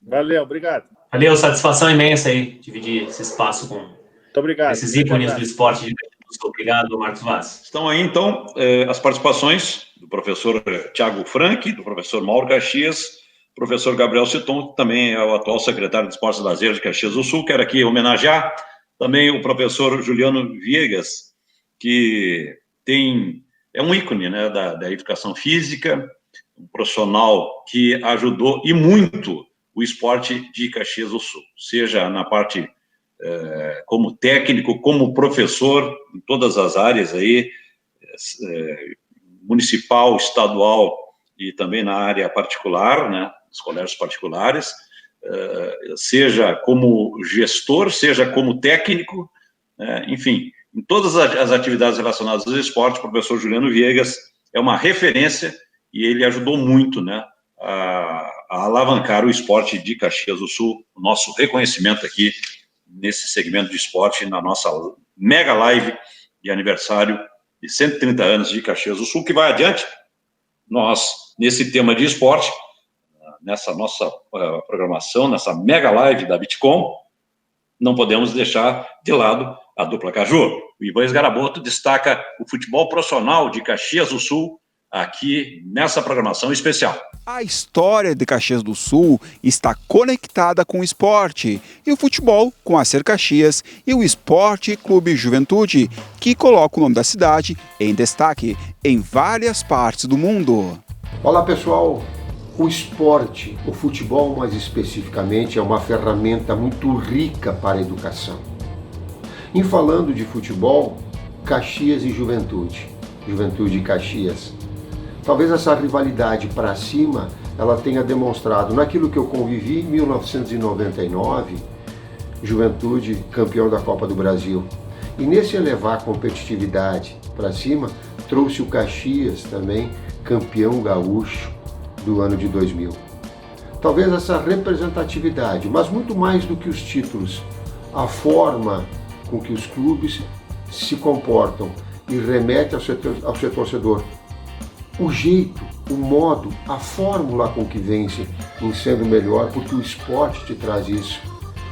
Speaker 2: Valeu, obrigado.
Speaker 3: Valeu, satisfação imensa aí, dividir esse espaço com
Speaker 2: muito obrigado.
Speaker 3: Esses ícones do esporte de Caxias do Sul. Obrigado, Marcos Vaz.
Speaker 1: Estão aí, então, as participações do professor Thiago Frank, do professor Mauro Caxias, professor Gabriel Sitton, que também é o atual secretário de Esportes e Lazer de Caxias do Sul. Quero aqui homenagear também o professor Juliano Viegas, que é um ícone, né, da educação física, um profissional que ajudou e muito o esporte de Caxias do Sul, seja na parte como técnico, como professor, em todas as áreas aí, municipal, estadual e também na área particular, né, dos colégios particulares, seja como gestor, seja como técnico, enfim, em todas as atividades relacionadas ao esporte, o professor Juliano Viegas é uma referência e ele ajudou muito, né, a alavancar o esporte de Caxias do Sul, o nosso reconhecimento aqui nesse segmento de esporte, na nossa mega live de aniversário de 130 anos de Caxias do Sul, que vai adiante. Nós, nesse tema de esporte, nessa nossa programação, nessa mega live da Bitcom, não podemos deixar de lado a dupla Caju. O Ivan Esgaraboto destaca o futebol profissional de Caxias do Sul aqui nessa programação especial.
Speaker 5: A história de Caxias do Sul está conectada com o esporte e o futebol com a Ser Caxias e o Esporte Clube Juventude, que coloca o nome da cidade em destaque em várias partes do mundo.
Speaker 6: Olá pessoal, o esporte, o futebol mais especificamente, é uma ferramenta muito rica para a educação. Em falando de futebol, Caxias e Juventude, Juventude e Caxias, talvez essa rivalidade para cima, ela tenha demonstrado naquilo que eu convivi em 1999, Juventude campeão da Copa do Brasil. E nesse elevar a competitividade para cima, trouxe o Caxias também campeão gaúcho do ano de 2000. Talvez essa representatividade, mas muito mais do que os títulos, a forma com que os clubes se comportam e remete ao seu torcedor. O jeito, o modo, a fórmula com que vence em sendo melhor, porque o esporte te traz isso,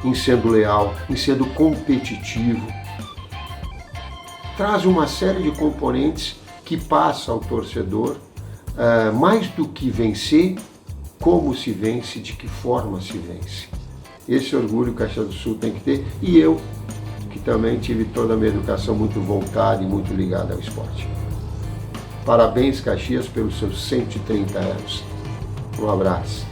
Speaker 6: em sendo leal, em sendo competitivo. Traz uma série de componentes que passa ao torcedor, mais do que vencer, como se vence, de que forma se vence. Esse orgulho o Caxias do Sul tem que ter, e eu, que também tive toda a minha educação muito voltada e muito ligada ao esporte. Parabéns, Caxias, pelos seus 130 anos. Um abraço.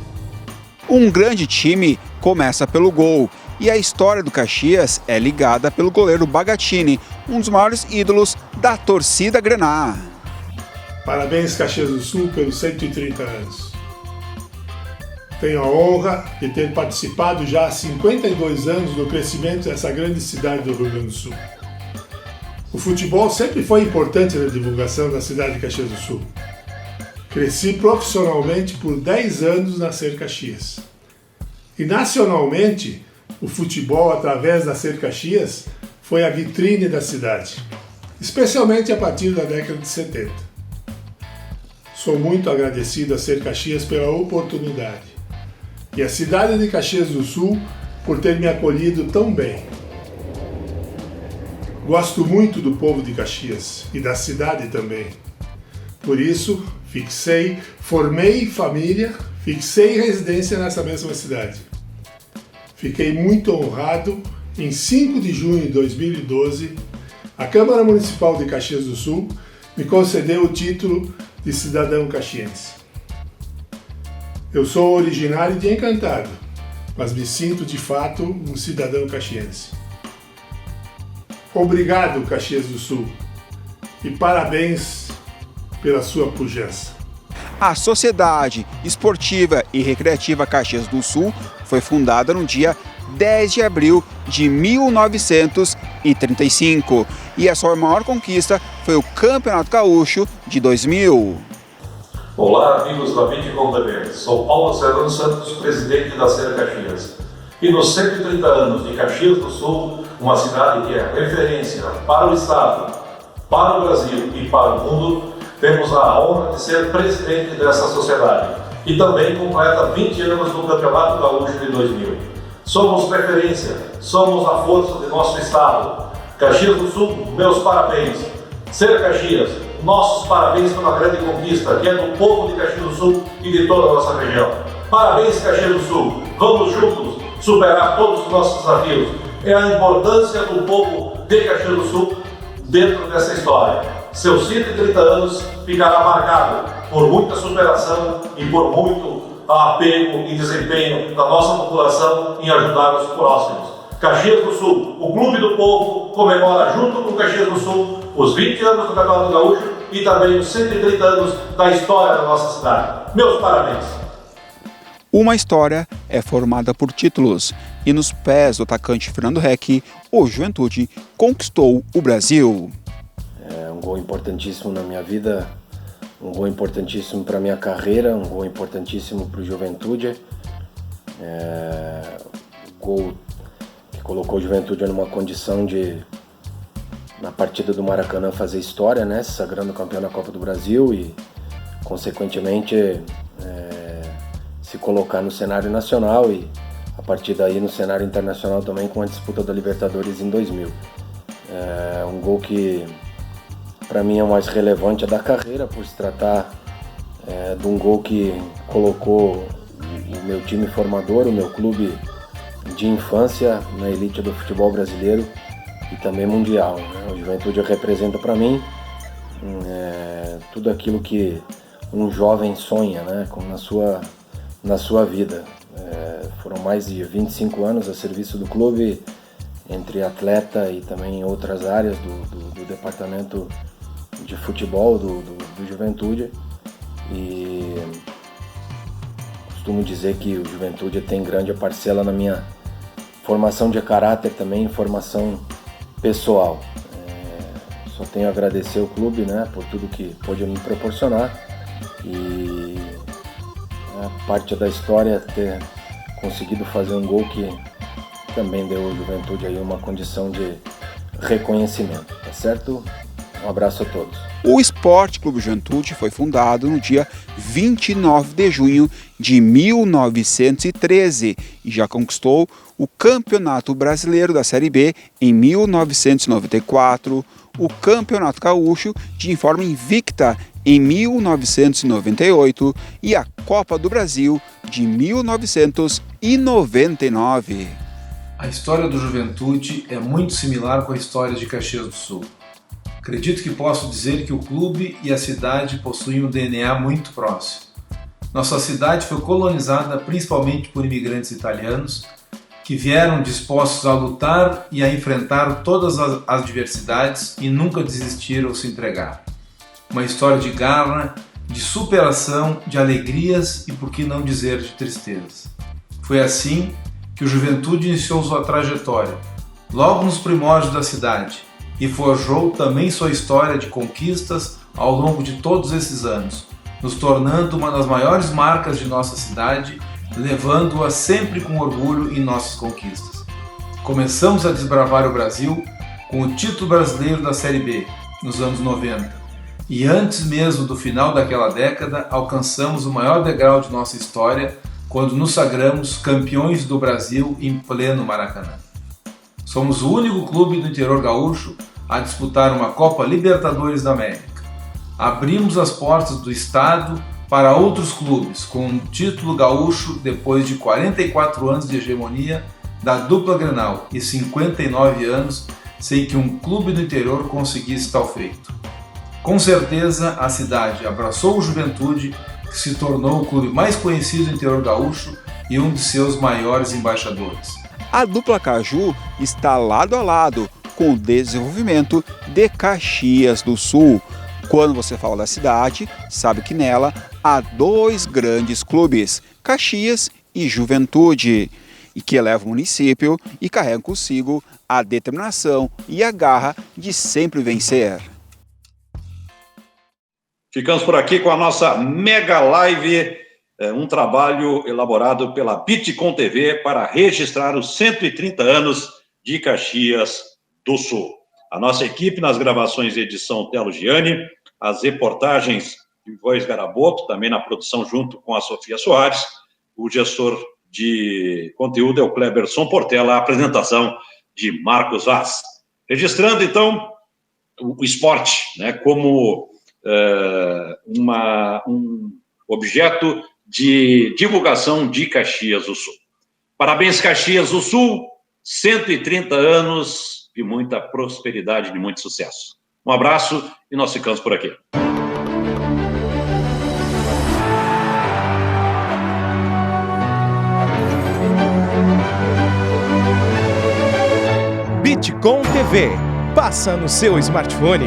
Speaker 5: Um grande time começa pelo gol, e a história do Caxias é ligada pelo goleiro Bagatini, um dos maiores ídolos da torcida grená.
Speaker 7: Parabéns, Caxias do Sul, pelos 130 anos. Tenho a honra de ter participado já há 52 anos do crescimento dessa grande cidade do Rio Grande do Sul. O futebol sempre foi importante na divulgação da cidade de Caxias do Sul. Cresci profissionalmente por 10 anos na Ser Caxias. E nacionalmente, o futebol, através da Ser Caxias, foi a vitrine da cidade, especialmente a partir da década de 70. Sou muito agradecido a Ser Caxias pela oportunidade e a cidade de Caxias do Sul por ter me acolhido tão bem. Gosto muito do povo de Caxias e da cidade também. Por isso, formei família, fixei residência nessa mesma cidade. Fiquei muito honrado, em 5 de junho de 2012, a Câmara Municipal de Caxias do Sul me concedeu o título de cidadão caxiense. Eu sou originário de Encantado, mas me sinto de fato um cidadão caxiense. Obrigado, Caxias do Sul, e parabéns pela sua pujança.
Speaker 5: A Sociedade Esportiva e Recreativa Caxias do Sul foi fundada no dia 10 de abril de 1935 e a sua maior conquista foi o Campeonato Gaúcho de 2000.
Speaker 8: Olá, amigos da Videocontamer. Sou Paulo Serrano Santos, presidente da Ser Caxias. E nos 130 anos de Caxias do Sul, uma cidade que é referência para o Estado, para o Brasil e para o mundo, temos a honra de ser presidente dessa sociedade e também completa 20 anos do Campeonato Gaúcho de 2000. Somos referência, somos a força de nosso Estado. Caxias do Sul, meus parabéns. Ser Caxias, nossos parabéns pela grande conquista, que é do povo de Caxias do Sul e de toda a nossa região. Parabéns, Caxias do Sul. Vamos juntos superar todos os nossos desafios. É a importância do povo de Caxias do Sul dentro dessa história. Seus 130 anos ficará marcado por muita superação e por muito apego e desempenho da nossa população em ajudar os próximos. Caxias do Sul, o Clube do Povo, comemora junto com Caxias do Sul os 20 anos do Campeonato Gaúcho e também os 130 anos da história da nossa cidade. Meus parabéns!
Speaker 5: Uma história é formada por títulos e nos pés do atacante Fernando Reck, o Juventude conquistou o Brasil.
Speaker 9: É um gol importantíssimo na minha vida, um gol importantíssimo para a minha carreira, um gol importantíssimo para o Juventude. Gol que colocou o Juventude numa condição de, na partida do Maracanã, fazer história, né? Se sagrando campeão da Copa do Brasil e, consequentemente, se colocar no cenário nacional e, a partir daí, no cenário internacional também, com a disputa da Libertadores em 2000. Um gol que, para mim, é o mais relevante da carreira, por se tratar de um gol que colocou o meu time formador, o meu clube de infância, na elite do futebol brasileiro e também mundial, né? O Juventude representa para mim tudo aquilo que um jovem sonha, né? na sua vida. Foram mais de 25 anos a serviço do clube, entre atleta e também outras áreas do departamento de futebol do Juventude, e costumo dizer que o Juventude tem grande parcela na minha formação de caráter também, formação pessoal. Só tenho a agradecer ao clube, né, por tudo que pôde me proporcionar, e a parte da história ter conseguido fazer um gol que também deu ao Juventude aí uma condição de reconhecimento, tá certo? Um abraço a todos.
Speaker 5: O Esporte Clube Juventude foi fundado no dia 29 de junho de 1913 e já conquistou o Campeonato Brasileiro da Série B em 1994, o Campeonato Gaúcho de forma invicta em 1998 e a Copa do Brasil de 1999.
Speaker 10: A história do Juventude é muito similar com a história de Caxias do Sul. Acredito que posso dizer que o clube e a cidade possuem um DNA muito próximo. Nossa cidade foi colonizada principalmente por imigrantes italianos que vieram dispostos a lutar e a enfrentar todas as adversidades e nunca desistiram ou se entregaram. Uma história de garra, de superação, de alegrias e, por que não dizer, de tristezas. Foi assim que o Juventude iniciou sua trajetória, logo nos primórdios da cidade, e forjou também sua história de conquistas ao longo de todos esses anos, nos tornando uma das maiores marcas de nossa cidade, levando-a sempre com orgulho em nossas conquistas. Começamos a desbravar o Brasil com o título brasileiro da Série B, nos anos 90, e antes mesmo do final daquela década, alcançamos o maior degrau de nossa história quando nos sagramos campeões do Brasil em pleno Maracanã. Somos o único clube do interior gaúcho a disputar uma Copa Libertadores da América. Abrimos as portas do estado para outros clubes com um título gaúcho depois de 44 anos de hegemonia da dupla Grenal e 59 anos sem que um clube do interior conseguisse tal feito. Com certeza a cidade abraçou o Juventude, que se tornou o clube mais conhecido do interior gaúcho e um de seus maiores embaixadores.
Speaker 5: A dupla Caju está lado a lado com o desenvolvimento de Caxias do Sul. Quando você fala da cidade, sabe que nela há dois grandes clubes, Caxias e Juventude, e que elevam o município e carregam consigo a determinação e a garra de sempre vencer.
Speaker 1: Ficamos por aqui com a nossa mega live, um trabalho elaborado pela Bitcom TV para registrar os 130 anos de Caxias do Sul. A nossa equipe nas gravações de edição Telo Gianni, as reportagens de Voz Garaboto, também na produção junto com a Sofia Soares, o gestor de conteúdo é o Cleberson Portela, a apresentação de Marcos Vaz. Registrando, então, o esporte, né, como um objeto de divulgação de Caxias do Sul. Parabéns, Caxias do Sul, 130 anos de muita prosperidade, de muito sucesso. Um abraço e nós ficamos por aqui.
Speaker 11: Bitcom TV, passa no seu smartphone.